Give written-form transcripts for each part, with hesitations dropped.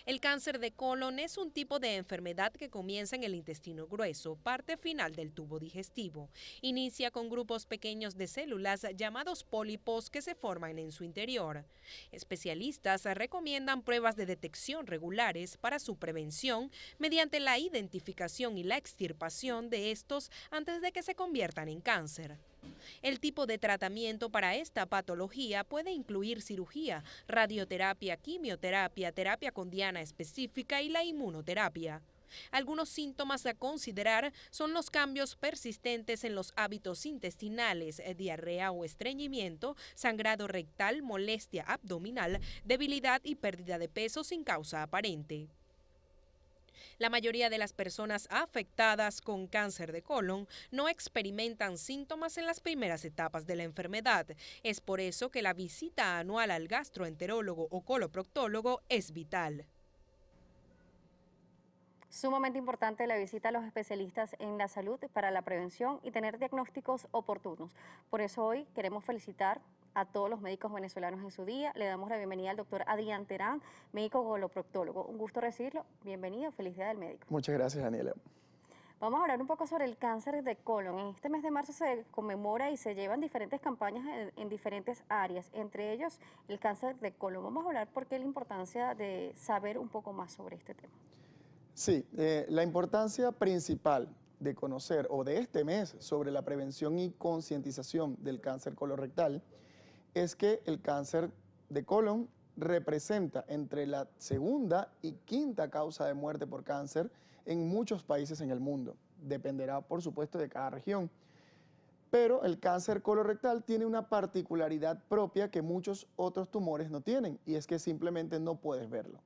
El cáncer de colon es un tipo de enfermedad que comienza en el intestino grueso, parte final del tubo digestivo. Inicia con grupos pequeños de células llamados pólipos que se forman en su interior. Especialistas recomiendan pruebas de detección regulares para su prevención mediante la identificación y la extirpación de estos antes de que se conviertan en cáncer. El tipo de tratamiento para esta patología puede incluir cirugía, radioterapia, quimioterapia, terapia con diana específica y la inmunoterapia. Algunos síntomas a considerar son los cambios persistentes en los hábitos intestinales, diarrea o estreñimiento, sangrado rectal, molestia abdominal, debilidad y pérdida de peso sin causa aparente. La mayoría de las personas afectadas con cáncer de colon no experimentan síntomas en las primeras etapas de la enfermedad. Es por eso que la visita anual al gastroenterólogo o coloproctólogo es vital. Sumamente importante la visita a los especialistas en la salud para la prevención y tener diagnósticos oportunos. Por eso hoy queremos felicitar a todos los médicos venezolanos en su día. Le damos la bienvenida al doctor Adrián Terán, médico coloproctólogo. Un gusto recibirlo. Bienvenido, feliz día del médico. Muchas gracias, Daniela. Vamos a hablar un poco sobre el cáncer de colon. En este mes de marzo se conmemora y se llevan diferentes campañas en diferentes áreas, entre ellos el cáncer de colon. Vamos a hablar por qué la importancia de saber un poco más sobre este tema. Sí, la importancia principal de conocer o de este mes sobre la prevención y concientización del cáncer colorectal es que el cáncer de colon representa entre la segunda y quinta causa de muerte por cáncer en muchos países en el mundo. Dependerá, por supuesto, de cada región. Pero el cáncer colorectal tiene una particularidad propia que muchos otros tumores no tienen, y es que simplemente no puedes verlo.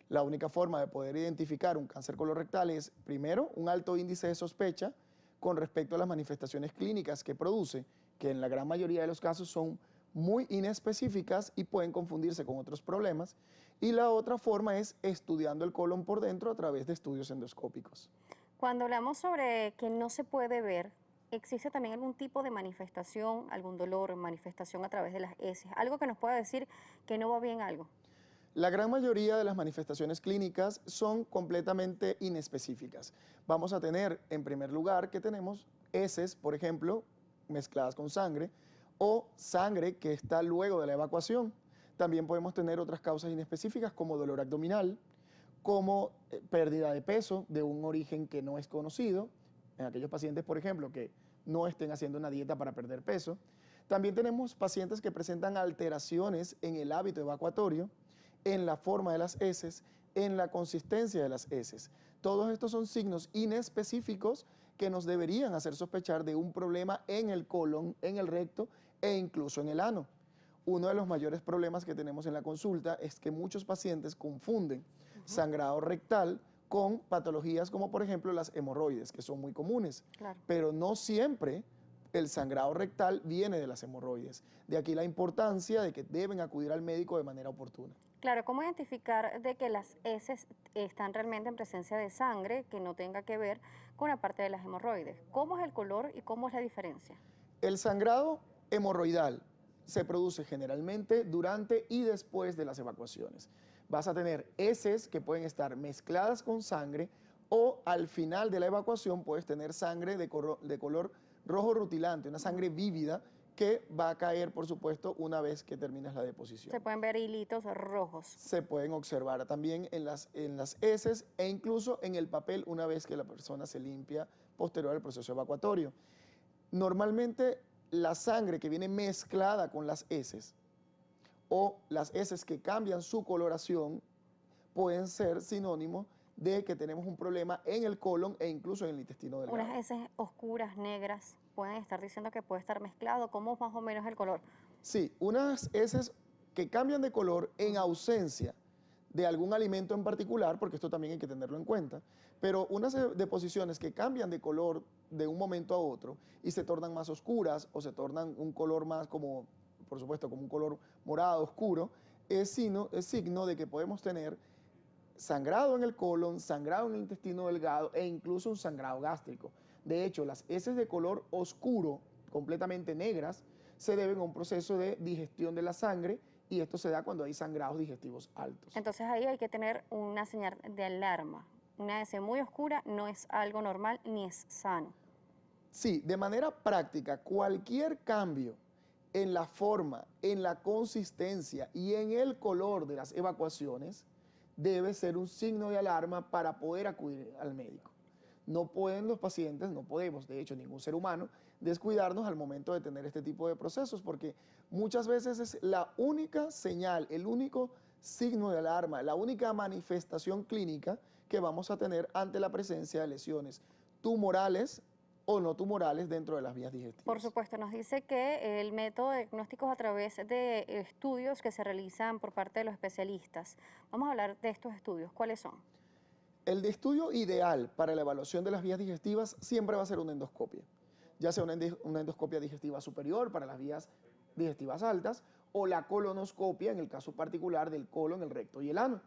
La única forma de poder identificar un cáncer colorectal es, primero, un alto índice de sospecha con respecto a las manifestaciones clínicas que produce, que en la gran mayoría de los casos son muy inespecíficas y pueden confundirse con otros problemas. Y la otra forma es estudiando el colon por dentro a través de estudios endoscópicos. Cuando hablamos sobre que no se puede ver, ¿existe también algún tipo de manifestación, algún dolor, manifestación a través de las heces? Algo que nos pueda decir que no va bien algo. La gran mayoría de las manifestaciones clínicas son completamente inespecíficas. Vamos a tener, en primer lugar, que tenemos heces, por ejemplo, mezcladas con sangre, o sangre que está luego de la evacuación. También podemos tener otras causas inespecíficas como dolor abdominal, como pérdida de peso de un origen que no es conocido, en aquellos pacientes, por ejemplo, que no estén haciendo una dieta para perder peso. También tenemos pacientes que presentan alteraciones en el hábito evacuatorio, en la forma de las heces, en la consistencia de las heces. Todos estos son signos inespecíficos que nos deberían hacer sospechar de un problema en el colon, en el recto e incluso en el ano. Uno de los mayores problemas que tenemos en la consulta es que muchos pacientes confunden sangrado rectal con patologías como por ejemplo las hemorroides, que son muy comunes, Claro. pero no siempre el sangrado rectal viene de las hemorroides. De aquí la importancia de que deben acudir al médico de manera oportuna. Claro, ¿cómo identificar de que las heces están realmente en presencia de sangre que no tenga que ver con la parte de las hemorroides? ¿Cómo es el color y cómo es la diferencia? El sangrado hemorroidal se produce generalmente durante y después de las evacuaciones. Vas a tener heces que pueden estar mezcladas con sangre o al final de la evacuación puedes tener sangre de color rojo rutilante, una sangre vívida que va a caer, por supuesto, una vez que terminas la deposición. Se pueden ver hilitos rojos. Se pueden observar también en las heces e incluso en el papel una vez que la persona se limpia posterior al proceso evacuatorio. Normalmente la sangre que viene mezclada con las heces o las heces que cambian su coloración pueden ser sinónimos de que tenemos un problema en el colon e incluso en el intestino delgado. Unas heces oscuras, negras, pueden estar diciendo que puede estar mezclado. ¿Cómo es más o menos el color? Sí, unas heces que cambian de color en ausencia de algún alimento en particular, porque esto también hay que tenerlo en cuenta, pero unas deposiciones que cambian de color de un momento a otro y se tornan más oscuras o se tornan un color más como, por supuesto, como un color morado oscuro, es signo de que podemos tener sangrado en el colon, sangrado en el intestino delgado e incluso un sangrado gástrico. De hecho, las heces de color oscuro, completamente negras, se deben a un proceso de digestión de la sangre y esto se da cuando hay sangrados digestivos altos. Entonces ahí hay que tener una señal de alarma. Una S muy oscura no es algo normal ni es sano. Sí, de manera práctica, cualquier cambio en la forma, en la consistencia y en el color de las evacuaciones debe ser un signo de alarma para poder acudir al médico. No pueden los pacientes, no podemos, de hecho, ningún ser humano, descuidarnos al momento de tener este tipo de procesos, porque muchas veces es la única señal, el único signo de alarma, la única manifestación clínica que vamos a tener ante la presencia de lesiones tumorales o no tumorales dentro de las vías digestivas. Por supuesto, nos dice que el método de diagnósticos a través de estudios que se realizan por parte de los especialistas. Vamos a hablar de estos estudios. ¿Cuáles son? El de estudio ideal para la evaluación de las vías digestivas siempre va a ser una endoscopia, ya sea una endoscopia digestiva superior para las vías digestivas altas o la colonoscopia en el caso particular del colon, el recto y el ano.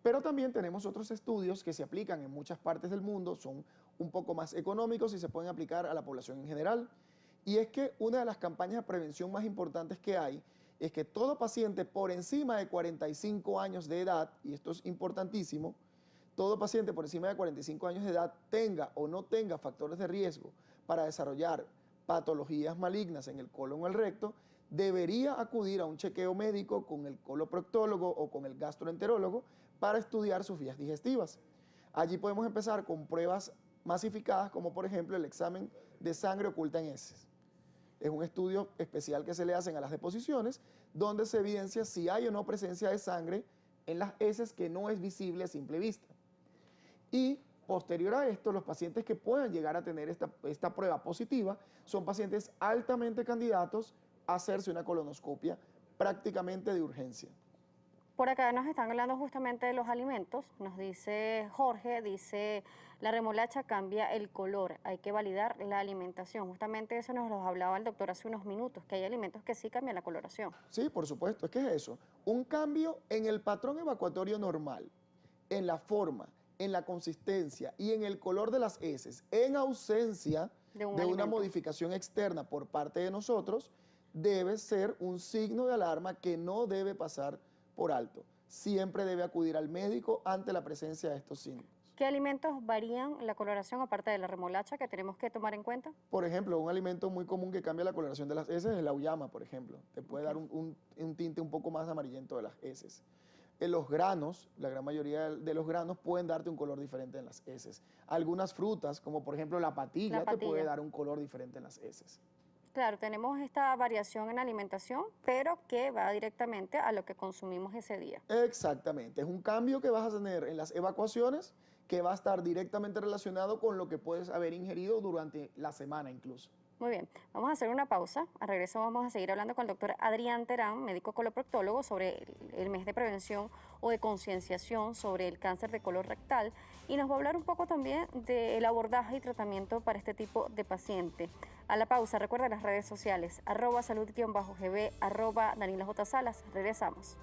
Pero también tenemos otros estudios que se aplican en muchas partes del mundo, son un poco más económicos y se pueden aplicar a la población en general. Y es que una de las campañas de prevención más importantes que hay es que todo paciente por encima de 45 años de edad, y esto es importantísimo, todo paciente por encima de 45 años de edad tenga o no tenga factores de riesgo para desarrollar patologías malignas en el colon o el recto, debería acudir a un chequeo médico con el coloproctólogo o con el gastroenterólogo para estudiar sus vías digestivas. Allí podemos empezar con pruebas masificadas como por ejemplo el examen de sangre oculta en heces. Es un estudio especial que se le hacen a las deposiciones donde se evidencia si hay o no presencia de sangre en las heces que no es visible a simple vista. Y posterior a esto, los pacientes que puedan llegar a tener esta prueba positiva son pacientes altamente candidatos a hacerse una colonoscopia prácticamente de urgencia. Por acá nos están hablando justamente de los alimentos. Nos dice Jorge, dice, la remolacha cambia el color, hay que validar la alimentación. Justamente eso nos lo hablaba el doctor hace unos minutos, que hay alimentos que sí cambian la coloración. Sí, por supuesto, es que es eso. Un cambio en el patrón evacuatorio normal, en la forma, en la consistencia y en el color de las heces, en ausencia de una modificación externa por parte de nosotros, debe ser un signo de alarma que no debe pasar por alto. Siempre debe acudir al médico ante la presencia de estos signos. ¿Qué alimentos varían la coloración aparte de la remolacha que tenemos que tomar en cuenta? Por ejemplo, un alimento muy común que cambia la coloración de las heces es la auyama, por ejemplo. Te puede dar un tinte un poco más amarillento de las heces. En los granos, la gran mayoría de los granos pueden darte un color diferente en las heces. Algunas frutas, como por ejemplo la patilla, te puede dar un color diferente en las heces. Claro, tenemos esta variación en alimentación, pero que va directamente a lo que consumimos ese día. Exactamente, es un cambio que vas a tener en las evacuaciones que va a estar directamente relacionado con lo que puedes haber ingerido durante la semana incluso. Muy bien, vamos a hacer una pausa. Al regreso vamos a seguir hablando con el doctor Adrián Terán, médico coloproctólogo, sobre el mes de prevención o de concienciación sobre el cáncer de colon rectal y nos va a hablar un poco también del abordaje y tratamiento para este tipo de paciente. A la pausa, recuerda las redes sociales, @salud_gb, @DanielaJSalas. Regresamos.